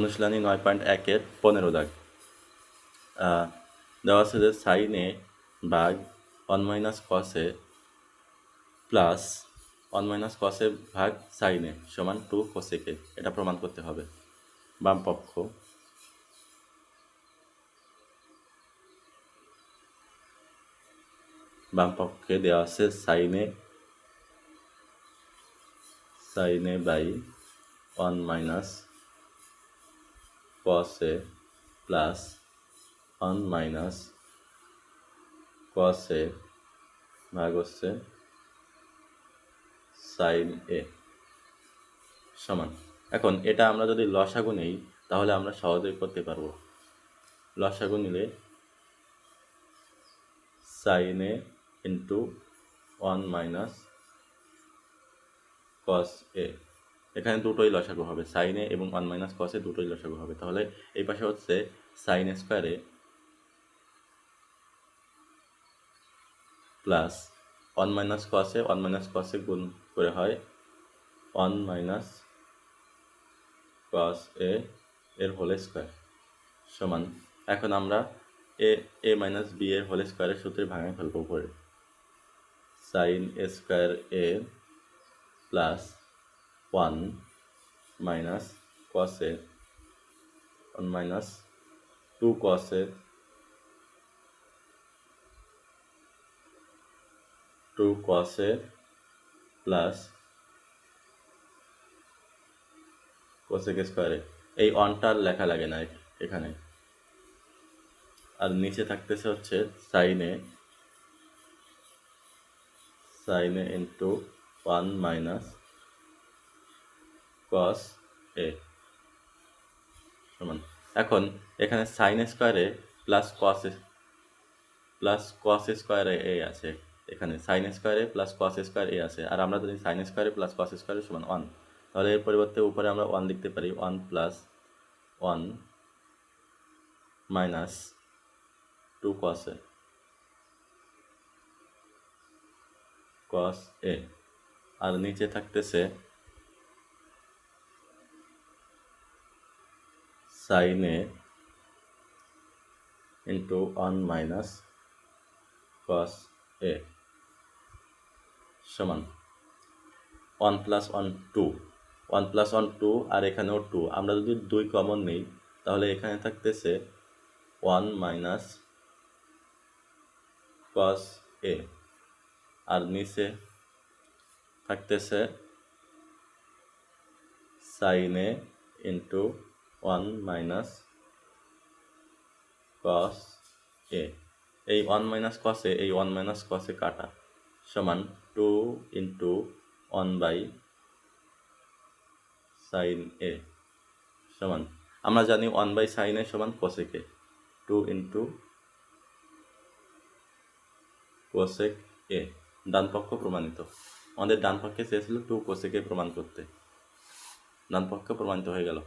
অনুশীলনী 9.1-এর 15 দাগ। দেওয়া আছে যে সাইন এ ভাগ 1 - cos A plus 1 - cos A ভাগ সাইন এ সমান 2 cosec এ। এটা প্রমাণ করতে হবে। বাম পক্ষে দেওয়া আছে sine A by 1 - cos A plus 1 - cos A ভাগ হচ্ছে সাইন এ সমান। এখন এটা আমরা যদি লসাগু নেই তাহলে আমরা সহজেই করতে পারবো। লসাগু নিলে সাইন এ ইন্টু 1 - cos এ, এখানে দুটোই লসাগু হবে, সাইন এ এবং 1 - cos এ দুটোই লসাগু হবে। তাহলে এই পাশে হচ্ছে সাইন স্কোয়ারে প্লাস 1 - cos এ 1 - cos এ গুণ করে হয় 1 - cos এ এর হোল স্কোয়ার সমান। এখন আমরা এ মাইনাস বি এর হোল স্কোয়ারের সূত্রে ভাঙে ফেলবো উপরে। Sine square A plus 1 - cos A 1 - 2 cos A 2 cos A plus cosec স্কোয়ারে। এই ওয়ানটার লেখা লাগে না এখানে। আর নিচে থাকতেছে হচ্ছে সাইন এ ইন্টু 1 - cos এ সমান। এখন এখানে সাইন স্কোয়ারে প্লাস cos স্কোয়ারে এ আছে, এখানে সাইন স্কোয়ারে প্লাস cos স্কোয়ার এ আছে। আর আমরা যদি সাইন স্কোয়ারে প্লাস cos স্কোয়ারে সমান 1, তাহলে এর পরিবর্তে উপরে আমরা 1 লিখতে পারি। 1 + 1 মাইনাস 2 cos এ। আর নিচে থাকতেছে সাইন এ ইন্টু 1 - cos এ সমান 1 + 1 2, 1 + 1 2, আর এখানেও 2। আমরা যদি 2 কমন নিই তাহলে এখানে থাকতেছে 1 - cos এ, আর নিচে থাকতেছে সাইন এ ইন্টু 1 - cos এ। এই 1 - cos এ এই 1 - cos এ কাটা সমান 2 × 1/sin এ সমান। আমরা জানি 1/sin এ সমান cosec এ। 2 × cosec এ। ডান পক্ষ প্রমাণিত। আমাদের ডান পক্ষে চেয়েছিল 2 cosec এ প্রমাণ করতে। ডান পক্ষ প্রমাণিত হয়ে গেল।